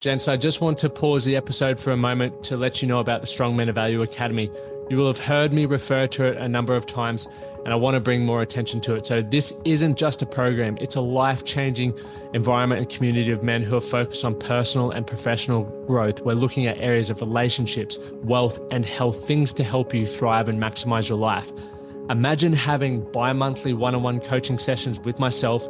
Gents, I just want to pause the episode for a moment to let you know about the Strong Men of Value Academy. You will have heard me refer to it a number of times, and I want to bring more attention to it. So this isn't just a program, it's a life-changing environment and community of men who are focused on personal and professional growth. We're looking at areas of relationships, wealth, and health, things to help you thrive and maximize your life. Imagine having bi-monthly one-on-one coaching sessions with myself,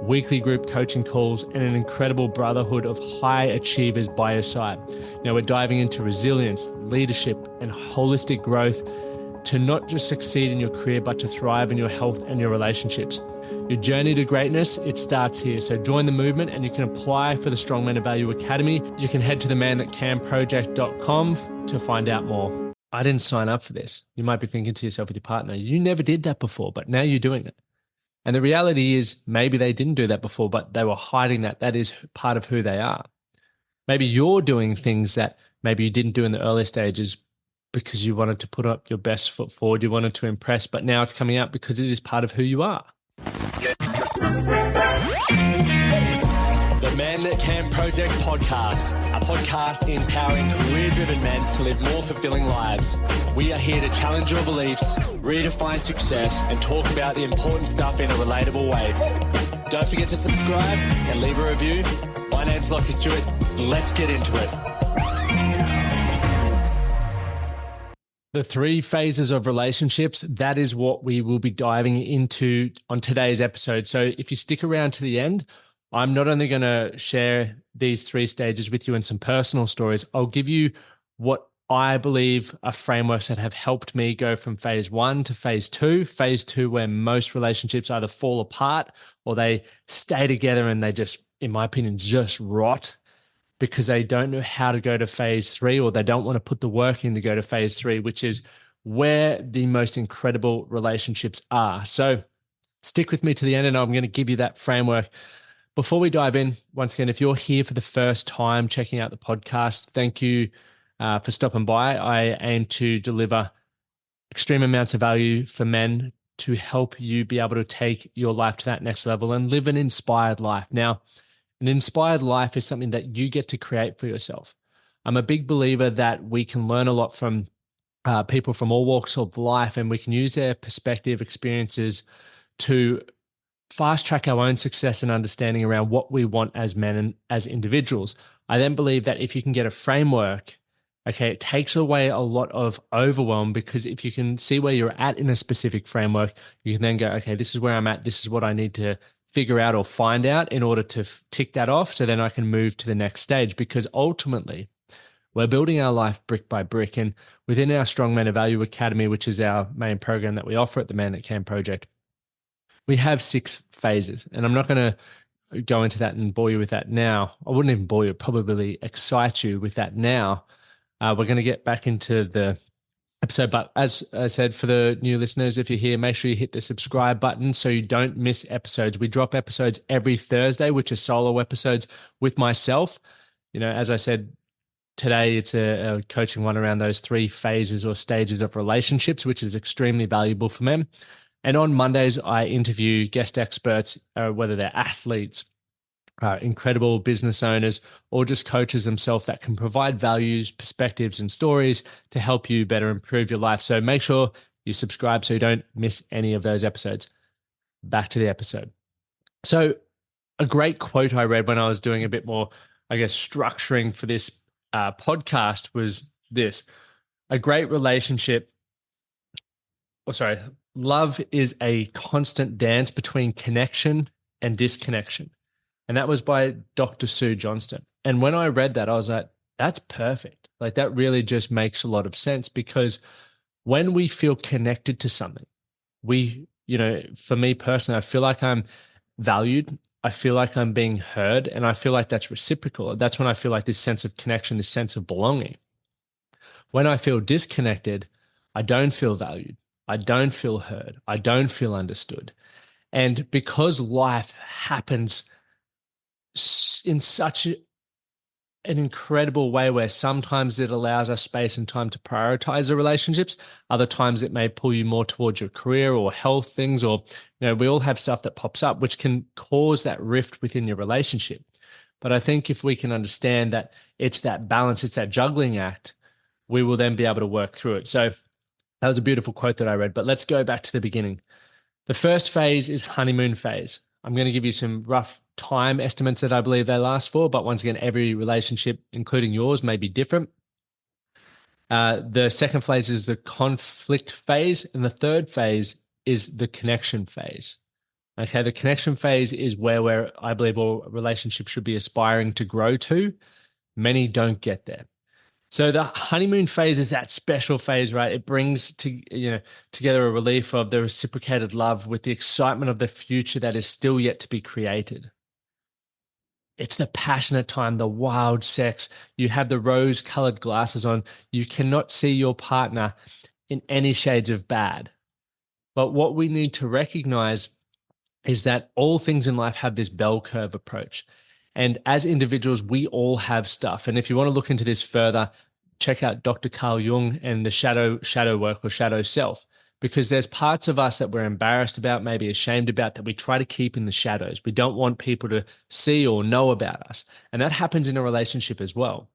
weekly group coaching calls, and an incredible brotherhood of high achievers by your side. Now, we're diving into resilience, leadership, and holistic growth to not just succeed in your career, but to thrive in your health and your relationships. Your journey to greatness, it starts here. So join the movement and you can apply for the Strong Men of Value Academy. You can head to themanthatcanproject.com to find out more. I didn't sign up for this. You might be thinking to yourself with your partner, you never did that before, but now you're doing it. And the reality is maybe they didn't do that before, but they were hiding that. That is part of who they are. Maybe you're doing things that maybe you didn't do in the early stages because you wanted to put up your best foot forward. You wanted to impress, but now it's coming out because it is part of who you are. The Man That Can Project podcast, a podcast empowering career-driven men to live more fulfilling lives. We are here to challenge your beliefs, redefine success, and talk about the important stuff in a relatable way. Don't forget to subscribe and leave a review. My name's Lachlan Stuart. Let's get into it. The 3 phases of relationships, that is what we will be diving into on today's episode. So if you stick around to the end, I'm not only going to share these 3 stages with you and some personal stories, I'll give you what I believe are frameworks that have helped me go from phase 1 to phase 2. Phase 2, where most relationships either fall apart or they stay together and they just, in my opinion, just rot because they don't know how to go to phase 3, or they don't want to put the work in to go to phase 3, which is where the most incredible relationships are. So stick with me to the end and I'm going to give you that framework. Before we dive in, once again, if you're here for the first time checking out the podcast, thank you for stopping by. I aim to deliver extreme amounts of value for men to help you be able to take your life to that next level and live an inspired life. Now, an inspired life is something that you get to create for yourself. I'm a big believer that we can learn a lot from people from all walks of life, and we can use their perspective, experiences to fast track our own success and understanding around what we want as men and as individuals. I then believe that if you can get a framework, okay, it takes away a lot of overwhelm, because if you can see where you're at in a specific framework, you can then go, okay, this is where I'm at. This is what I need to figure out or find out in order to tick that off. So then I can move to the next stage, because ultimately we're building our life brick by brick. And within our Strong Men of Value Academy, which is our main program that we offer at the Man That Can Project, we have 6 phases, and I'm not going to go into that and bore you with that now. I wouldn't even bore you, probably excite you with that now. We're going to get back into the episode, but as I said, for the new listeners, if you're here, make sure you hit the subscribe button so you don't miss episodes. We drop episodes every Thursday, which are solo episodes with myself. You know, as I said, today it's a coaching one around those 3 phases or stages of relationships, which is extremely valuable for men. And on Mondays, I interview guest experts, whether they're athletes, incredible business owners, or just coaches themselves that can provide values, perspectives, and stories to help you better improve your life. So make sure you subscribe so you don't miss any of those episodes. Back to the episode. So a great quote I read when I was doing a bit more, I guess, structuring for this podcast was this: a great relationship, love is a constant dance between connection and disconnection. And that was by Dr. Sue Johnston. And when I read that, I was like, that's perfect. Like, that really just makes a lot of sense, because when we feel connected to something, for me personally, I feel like I'm valued. I feel like I'm being heard, and I feel like that's reciprocal. That's when I feel like this sense of connection, this sense of belonging. When I feel disconnected, I don't feel valued. I don't feel heard. I don't feel understood. And because life happens in such an incredible way, where sometimes it allows us space and time to prioritize the relationships, other times it may pull you more towards your career or health things, or we all have stuff that pops up which can cause that rift within your relationship. But I think if we can understand that it's that balance, it's that juggling act, we will then be able to work through it. So that was a beautiful quote that I read, but let's go back to the beginning. The first phase is honeymoon phase. I'm going to give you some rough time estimates that I believe they last for, but once again, every relationship, including yours, may be different. The second phase is the conflict phase, and the third phase is the connection phase. Okay, the connection phase is where I believe all relationships should be aspiring to grow to. Many don't get there. So the honeymoon phase is that special phase, right? It brings together a relief of the reciprocated love with the excitement of the future that is still yet to be created. It's the passionate time, the wild sex. You have the rose-colored glasses on. You cannot see your partner in any shades of bad. But what we need to recognize is that all things in life have this bell curve approach. And as individuals, we all have stuff. And if you want to look into this further, check out Dr. Carl Jung and the shadow work or shadow self, because there's parts of us that we're embarrassed about, maybe ashamed about, that we try to keep in the shadows. We don't want people to see or know about us. And that happens in a relationship as well.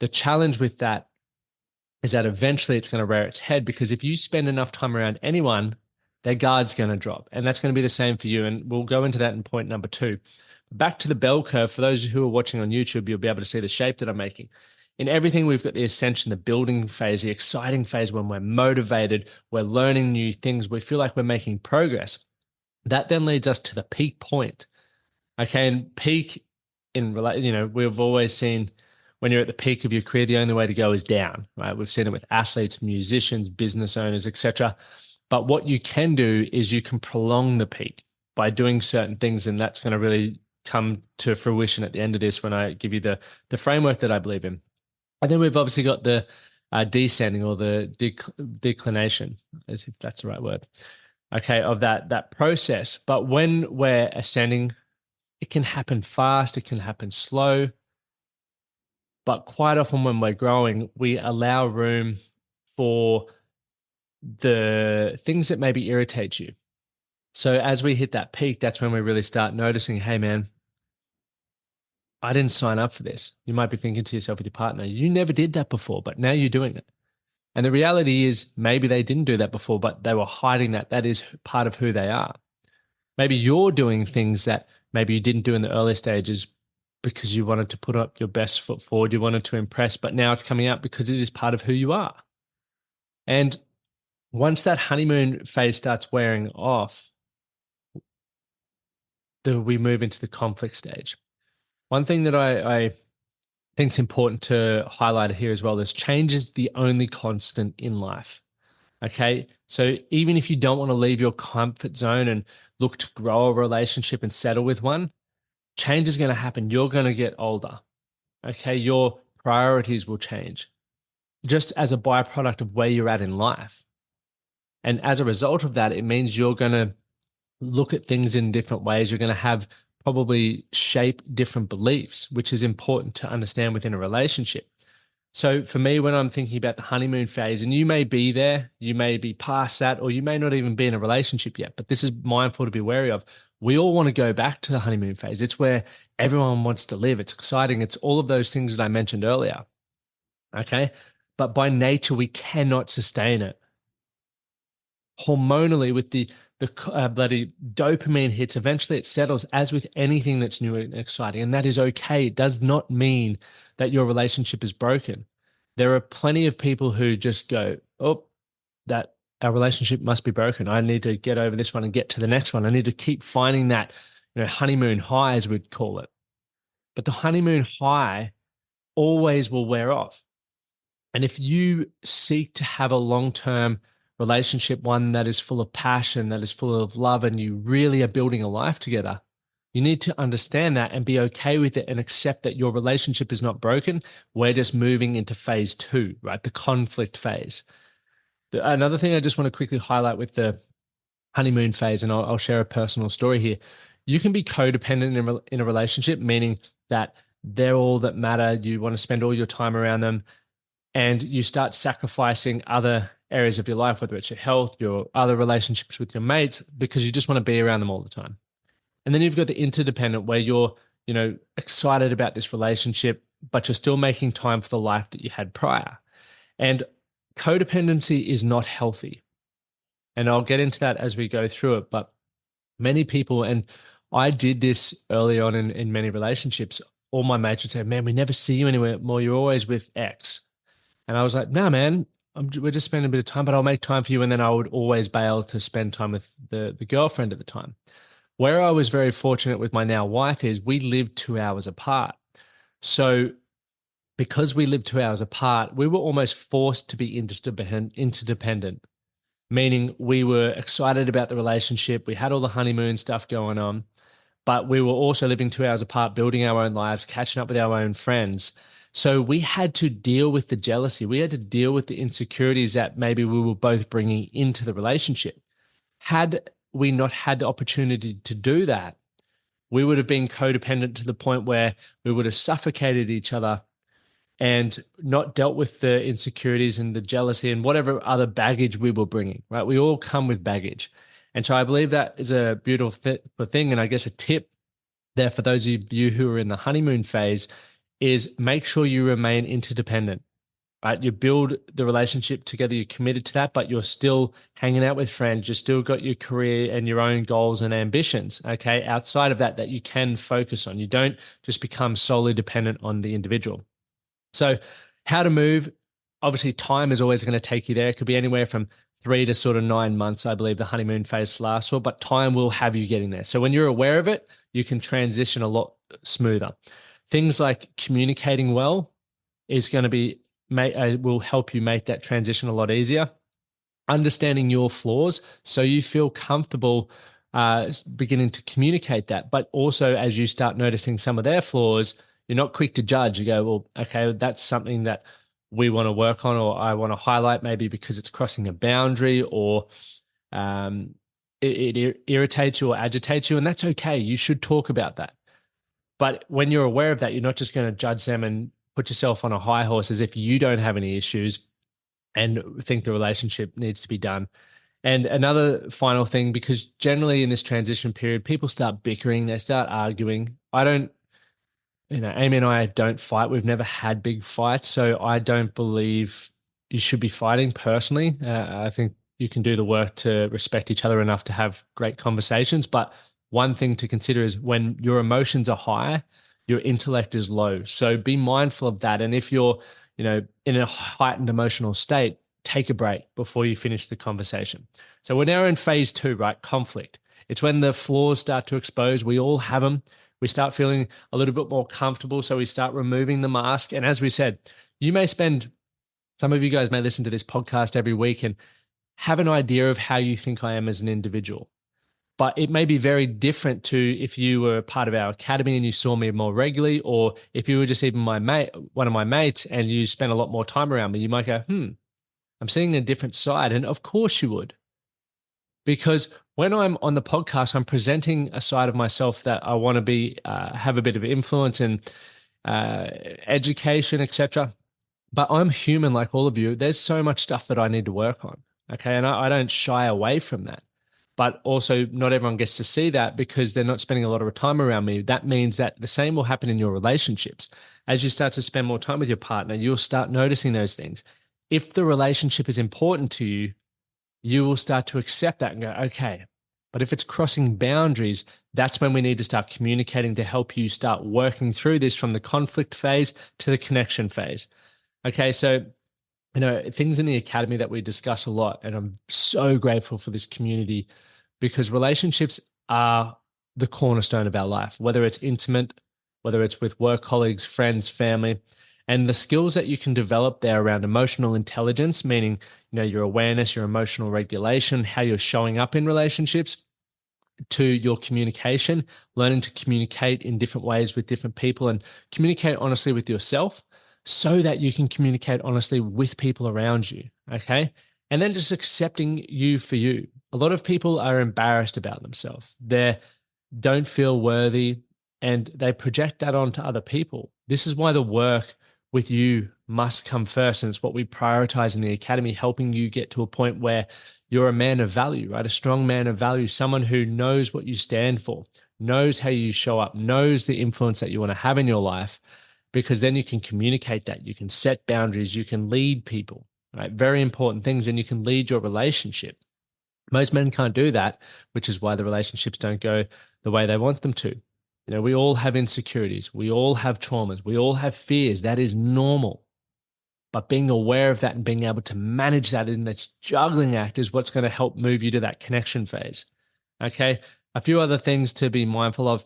The challenge with that is that eventually it's going to rear its head, because if you spend enough time around anyone, their guard's going to drop. And that's going to be the same for you. And we'll go into that in point number 2. Back to the bell curve, for those who are watching on YouTube, you'll be able to see the shape that I'm making. In everything, we've got the ascension, the building phase, the exciting phase when we're motivated, we're learning new things, we feel like we're making progress. That then leads us to the peak point. Okay, and peak we've always seen when you're at the peak of your career, the only way to go is down, right? We've seen it with athletes, musicians, business owners, etc. But what you can do is you can prolong the peak by doing certain things, and that's going to really come to fruition at the end of this when I give you the framework that I believe in. And then we've obviously got the descending or the declination, as if that's the right word, okay, of that process. But when we're ascending, it can happen fast, it can happen slow. But quite often when we're growing, we allow room for the things that maybe irritate you. So as we hit that peak, that's when we really start noticing, hey, man, I didn't sign up for this. You might be thinking to yourself with your partner, you never did that before, but now you're doing it. And the reality is maybe they didn't do that before, but they were hiding that. That is part of who they are. Maybe you're doing things that maybe you didn't do in the early stages because you wanted to put up your best foot forward, you wanted to impress, but now it's coming out because it is part of who you are. And once that honeymoon phase starts wearing off, we move into the conflict stage. One thing that I think is important to highlight here as well is change is the only constant in life. Okay. So even if you don't want to leave your comfort zone and look to grow a relationship and settle with one, change is going to happen. You're going to get older. Okay. Your priorities will change just as a byproduct of where you're at in life. And as a result of that, it means you're going to look at things in different ways. You're going to have probably shape different beliefs, which is important to understand within a relationship. So for me, when I'm thinking about the honeymoon phase, and you may be there, you may be past that, or you may not even be in a relationship yet, but this is mindful to be wary of. We all want to go back to the honeymoon phase. It's where everyone wants to live. It's exciting. It's all of those things that I mentioned earlier. Okay. But by nature, we cannot sustain it. Hormonally, with the bloody dopamine hits, eventually it settles, as with anything that's new and exciting. And that is okay. It does not mean that your relationship is broken. There are plenty of people who just go, oh, that our relationship must be broken. I need to get over this one and get to the next one. I need to keep finding that, honeymoon high, as we'd call it. But the honeymoon high always will wear off. And if you seek to have a long-term relationship, one that is full of passion, that is full of love, and you really are building a life together, you need to understand that and be okay with it and accept that your relationship is not broken. We're just moving into phase 2, right? The conflict phase. Another thing I just want to quickly highlight with the honeymoon phase, and I'll share a personal story here. You can be codependent in a relationship, meaning that they're all that matter. You want to spend all your time around them, and you start sacrificing other areas of your life, whether it's your health, your other relationships with your mates, because you just want to be around them all the time. And then you've got the interdependent, where you're excited about this relationship, but you're still making time for the life that you had prior. And codependency is not healthy. And I'll get into that as we go through it. But many people, and I did this early on in many relationships, all my mates would say, man, we never see you anywhere more. You're always with X. And I was like, no, man, we're just spending a bit of time, but I'll make time for you. And then I would always bail to spend time with the girlfriend at the time. Where I was very fortunate with my now wife is we lived 2 hours apart. So because we lived 2 hours apart, we were almost forced to be interdependent, meaning we were excited about the relationship. We had all the honeymoon stuff going on, but we were also living 2 hours apart, building our own lives, catching up with our own friends. So we had to deal with the jealousy. We had to deal with the insecurities that maybe we were both bringing into the relationship. Had we not had the opportunity to do that, we would have been codependent to the point where we would have suffocated each other and not dealt with the insecurities and the jealousy and whatever other baggage we were bringing, right? We all come with baggage. And so I believe that is a beautiful thing. And I guess a tip there for those of you who are in the honeymoon phase is make sure you remain interdependent, right? You build the relationship together, you're committed to that, but you're still hanging out with friends. You still got your career and your own goals and ambitions, okay? Outside of that you can focus on. You don't just become solely dependent on the individual. So how to move, obviously time is always going to take you there. It could be anywhere from 3 to sort of 9 months, I believe the honeymoon phase lasts for, but time will have you getting there. So when you're aware of it, you can transition a lot smoother. Things like communicating well is going to be, will help you make that transition a lot easier. Understanding your flaws so you feel comfortable beginning to communicate that, but also as you start noticing some of their flaws, you're not quick to judge. You go, well, okay, that's something that we want to work on, or I want to highlight maybe because it's crossing a boundary, or it irritates you or agitates you, and that's okay. You should talk about that. But when you're aware of that, you're not just going to judge them and put yourself on a high horse as if you don't have any issues and think the relationship needs to be done. And another final thing, because generally in this transition period, people start bickering, they start arguing. Amy and I don't fight. We've never had big fights. So I don't believe you should be fighting personally. I think you can do the work to respect each other enough to have great conversations. But one thing to consider is when your emotions are high, your intellect is low. So be mindful of that. And if you're, in a heightened emotional state, take a break before you finish the conversation. So we're now in phase 2, right? Conflict. It's when the flaws start to expose. We all have them. We start feeling a little bit more comfortable. So we start removing the mask. And as we said, some of you guys may listen to this podcast every week and have an idea of how you think I am as an individual. But it may be very different to if you were part of our academy and you saw me more regularly, or if you were just even one of my mates and you spent a lot more time around me, you might go, I'm seeing a different side. And of course you would. Because when I'm on the podcast, I'm presenting a side of myself that I want to have a bit of influence and education, etc. But I'm human like all of you. There's so much stuff that I need to work on. Okay. And I don't shy away from that. But also not everyone gets to see that because they're not spending a lot of time around me. That means that the same will happen in your relationships. As you start to spend more time with your partner, you'll start noticing those things. If the relationship is important to you, you will start to accept that and go, okay. But if it's crossing boundaries, that's when we need to start communicating to help you start working through this from the conflict phase to the connection phase. Okay, so things in the academy that we discuss a lot, and I'm so grateful for this community because relationships are the cornerstone of our life, whether it's intimate, whether it's with work colleagues, friends, family, and the skills that you can develop there around emotional intelligence, meaning, your awareness, your emotional regulation, how you're showing up in relationships, to your communication, learning to communicate in different ways with different people and communicate honestly with yourself so that you can communicate honestly with people around you, okay? And then just accepting you for you. A lot of people are embarrassed about themselves. They don't feel worthy and they project that onto other people. This is why the work with you must come first. And it's what we prioritize in the academy, helping you get to a point where you're a man of value, right? A strong man of value, someone who knows what you stand for, knows how you show up, knows the influence that you want to have in your life, because then you can communicate that, you can set boundaries, you can lead people, right? Very important things, and you can lead your relationship. Most men can't do that, which is why the relationships don't go the way they want them to. You know, we all have insecurities, we all have traumas, we all have fears. That is normal. But being aware of that and being able to manage that in this juggling act is what's going to help move you to that connection phase. Okay. A few other things to be mindful of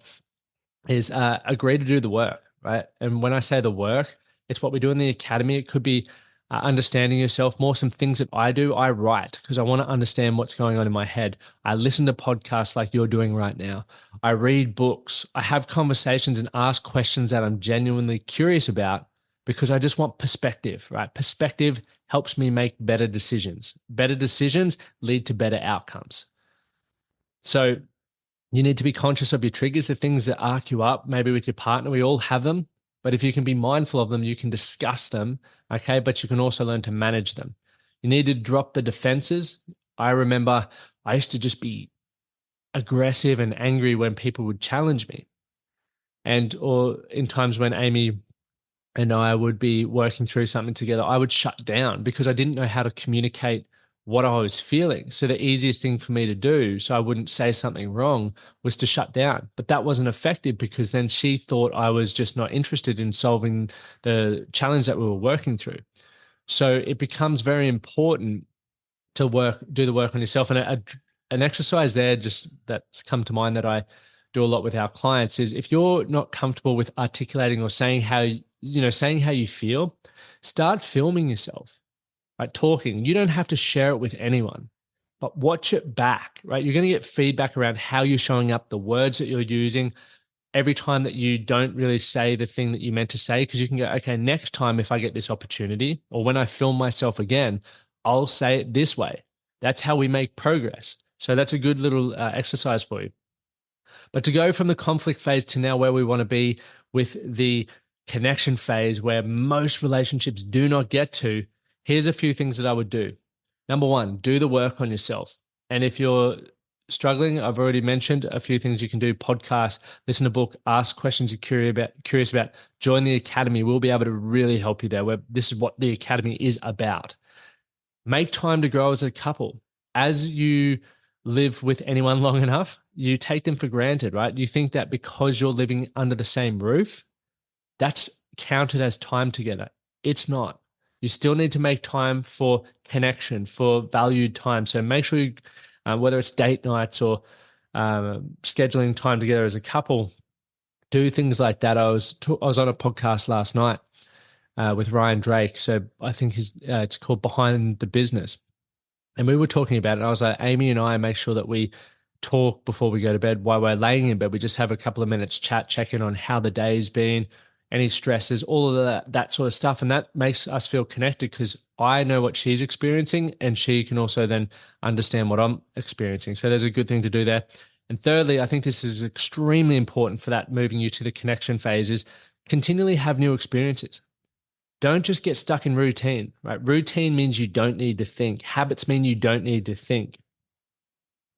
is agree to do the work, right? And when I say the work, it's what we do in the academy. It could be understanding yourself more. Some things that I do, I write because I want to understand what's going on in my head. I listen to podcasts like you're doing right now. I read books. I have conversations and ask questions that I'm genuinely curious about because I just want perspective, right? Perspective helps me make better decisions. Better decisions lead to better outcomes. So you need to be conscious of your triggers, the things that arc you up, maybe with your partner. We all have them, but if you can be mindful of them, you can discuss them, okay? But you can also learn to manage them. You need to drop the defenses. I remember I used to just be aggressive and angry when people would challenge me. Or in times when Amy and I would be working through something together, I would shut down because I didn't know how to communicate what I was feeling. So the easiest thing for me to do, so I wouldn't say something wrong, was to shut down. But that wasn't effective because then she thought I was just not interested in solving the challenge that we were working through. So it becomes very important to do the work on yourself. And an exercise there just that's come to mind that I do a lot with our clients is if you're not comfortable with articulating or saying saying how you feel, start filming yourself, right? Talking. You don't have to share it with anyone, but watch it back, right? You're going to get feedback around how you're showing up, the words that you're using every time that you don't really say the thing that you meant to say, because you can go, okay, next time if I get this opportunity or when I film myself again, I'll say it this way. That's how we make progress. So that's a good little exercise for you. But to go from the conflict phase to now where we want to be with the connection phase, where most relationships do not get to, here's a few things that I would do. Number one, do the work on yourself. And if you're struggling, I've already mentioned a few things you can do: podcast, listen to book, ask questions you're curious about, join the academy. We'll be able to really help you there. This is what the academy is about. Make time to grow as a couple. As you live with anyone long enough, you take them for granted, right? You think that because you're living under the same roof, that's counted as time together. It's not. You still need to make time for connection, for valued time. So make sure you, whether it's date nights or scheduling time together as a couple, do things like that. I was on a podcast last night with Ryan Drake. So I think it's called Behind the Business. And we were talking about it. I was like, Amy and I make sure that we talk before we go to bed. While we're laying in bed, we just have a couple of minutes chat, check in on how the day's been, any stresses, all of that sort of stuff. And that makes us feel connected because I know what she's experiencing and she can also then understand what I'm experiencing. So there's a good thing to do there. And thirdly, I think this is extremely important for that moving you to the connection phase is continually have new experiences. Don't just get stuck in routine, right? Routine means you don't need to think. Habits mean you don't need to think.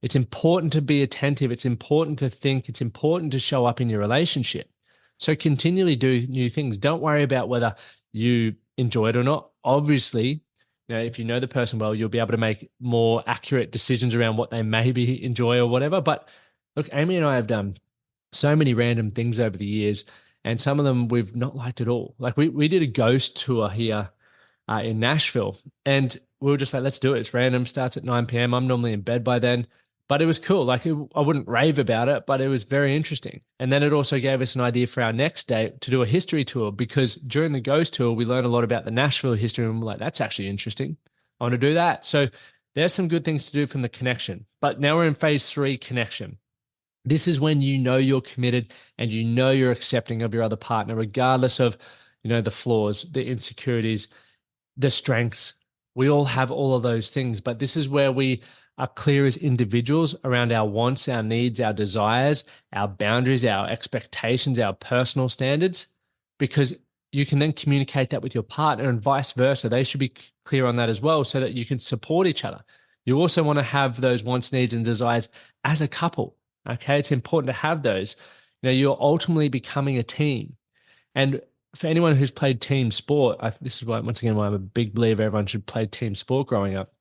It's important to be attentive. It's important to think. It's important to show up in your relationship. So continually do new things. Don't worry about whether you enjoy it or not. Obviously, if you know the person well, you'll be able to make more accurate decisions around what they maybe enjoy or whatever. But look, Amy and I have done so many random things over the years, and some of them we've not liked at all. Like we did a ghost tour here in Nashville, and we were just like, let's do it. It's random, starts at 9 p.m. I'm normally in bed by then, but it was cool. Like I wouldn't rave about it, but it was very interesting. And then it also gave us an idea for our next date to do a history tour, because during the ghost tour, we learned a lot about the Nashville history, and we're like, that's actually interesting. I want to do that. So there's some good things to do from the connection. But now we're in phase 3, connection. This is when you know you're committed and you know you're accepting of your other partner, regardless of, the flaws, the insecurities, the strengths. We all have all of those things, but this is where we are clear as individuals around our wants, our needs, our desires, our boundaries, our expectations, our personal standards, because you can then communicate that with your partner and vice versa. They should be clear on that as well so that you can support each other. You also want to have those wants, needs, and desires as a couple. Okay. It's important to have those. You're ultimately becoming a team. And for anyone who's played team sport, this is why, once again, why I'm a big believer everyone should play team sport growing up,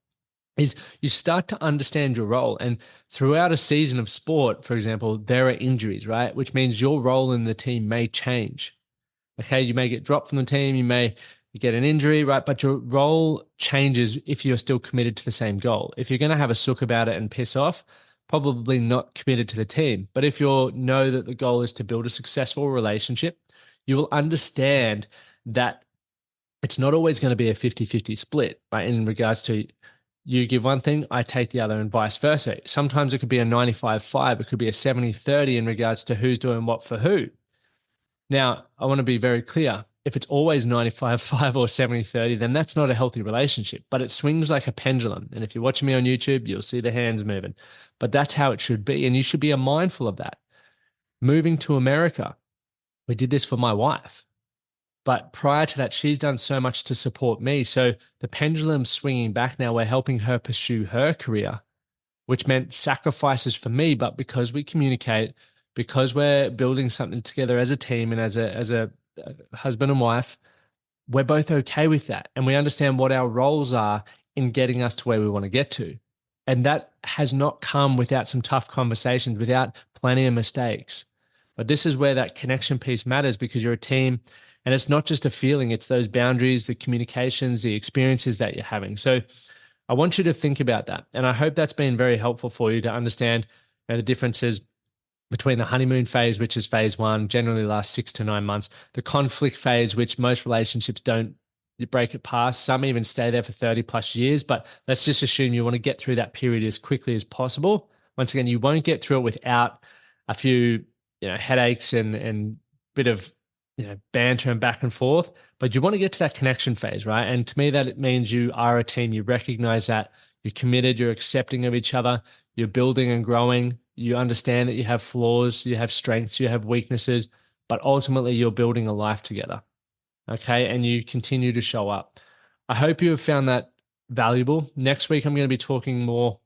is you start to understand your role. And throughout a season of sport, for example, there are injuries, right? Which means your role in the team may change. Okay, you may get dropped from the team, you may get an injury, right? But your role changes if you're still committed to the same goal. If you're going to have a sook about it and piss off, probably not committed to the team. But if you know that the goal is to build a successful relationship, you will understand that it's not always going to be a 50-50 split, right? In regards to you give one thing, I take the other, and vice versa. Sometimes it could be a 95-5, it could be a 70-30 in regards to who's doing what for who. Now, I want to be very clear. If it's always 95-5 or 70-30, then that's not a healthy relationship, but it swings like a pendulum. And if you're watching me on YouTube, you'll see the hands moving. But that's how it should be, and you should be mindful of that. Moving to America, we did this for my wife. But prior to that, she's done so much to support me. So the pendulum's swinging back now. We're helping her pursue her career, which meant sacrifices for me. But because we communicate, because we're building something together as a team and as a husband and wife, we're both okay with that. And we understand what our roles are in getting us to where we want to get to. And that has not come without some tough conversations, without plenty of mistakes. But this is where that connection piece matters, because you're a team. And it's not just a feeling, it's those boundaries, the communications, the experiences that you're having. So I want you to think about that. And I hope that's been very helpful for you to understand the differences between the honeymoon phase, which is phase one, generally lasts 6 to 9 months, the conflict phase, which most relationships don't break it past. Some even stay there for 30 plus years, but let's just assume you want to get through that period as quickly as possible. Once again, you won't get through it without a few headaches and bit of banter and back and forth, but you want to get to that connection phase, right? And to me, that it means you are a team. You recognize that you're committed, you're accepting of each other, you're building and growing. You understand that you have flaws, you have strengths, you have weaknesses, but ultimately you're building a life together. Okay. And you continue to show up. I hope you have found that valuable. Next week, I'm going to be talking more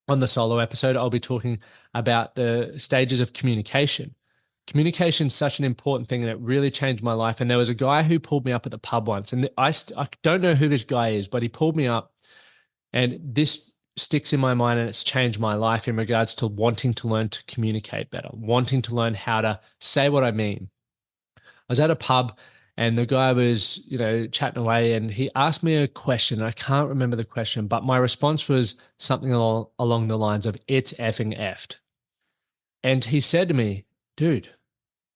on the solo episode. I'll be talking about the stages of communication. Communication is such an important thing, and it really changed my life. And there was a guy who pulled me up at the pub once, and I don't know who this guy is, but he pulled me up, and this sticks in my mind, and it's changed my life in regards to wanting to learn to communicate better, wanting to learn how to say what I mean. I was at a pub, and the guy was, chatting away, and he asked me a question. I can't remember the question, but my response was something along the lines of, "It's effing effed." And he said to me, "Dude,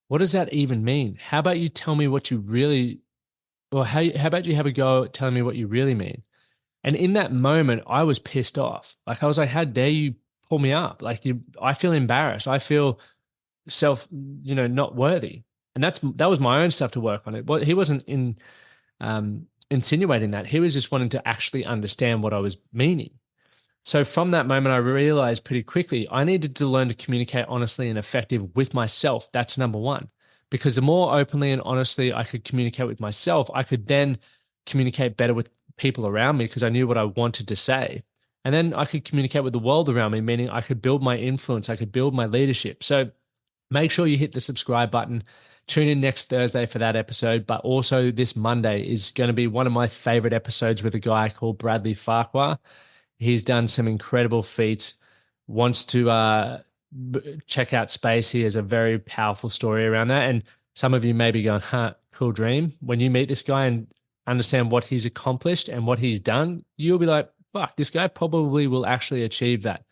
what does that even mean? How about you tell me what you really, or how about you have a go at telling me what you really mean?" And in that moment, I was pissed off. Like, I was like, "How dare you pull me up? I feel embarrassed. I feel not worthy." And that was my own stuff to work on it. But he wasn't insinuating that. He was just wanting to actually understand what I was meaning. So from that moment, I realized pretty quickly I needed to learn to communicate honestly and effective with myself. That's number one. Because the more openly and honestly I could communicate with myself, I could then communicate better with people around me because I knew what I wanted to say. And then I could communicate with the world around me, meaning I could build my influence, I could build my leadership. So make sure you hit the subscribe button. Tune in next Thursday for that episode. But also this Monday is going to be one of my favorite episodes with a guy called Bradley Farquhar. He's done some incredible feats, wants to check out space. He has a very powerful story around that. And some of you may be going, cool dream. When you meet this guy and understand what he's accomplished and what he's done, you'll be like, fuck, this guy probably will actually achieve that.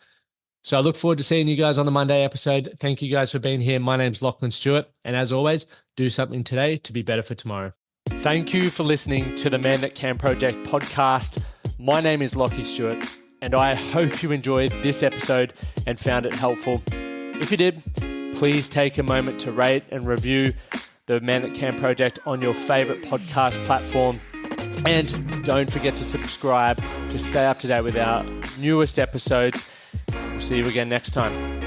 So I look forward to seeing you guys on the Monday episode. Thank you guys for being here. My name's Lachlan Stuart. And as always, do something today to be better for tomorrow. Thank you for listening to the Man That Can Project podcast. My name is Lachie Stuart, and I hope you enjoyed this episode and found it helpful. If you did, please take a moment to rate and review the Man That Can Project on your favorite podcast platform. And don't forget to subscribe to stay up to date with our newest episodes. We'll see you again next time.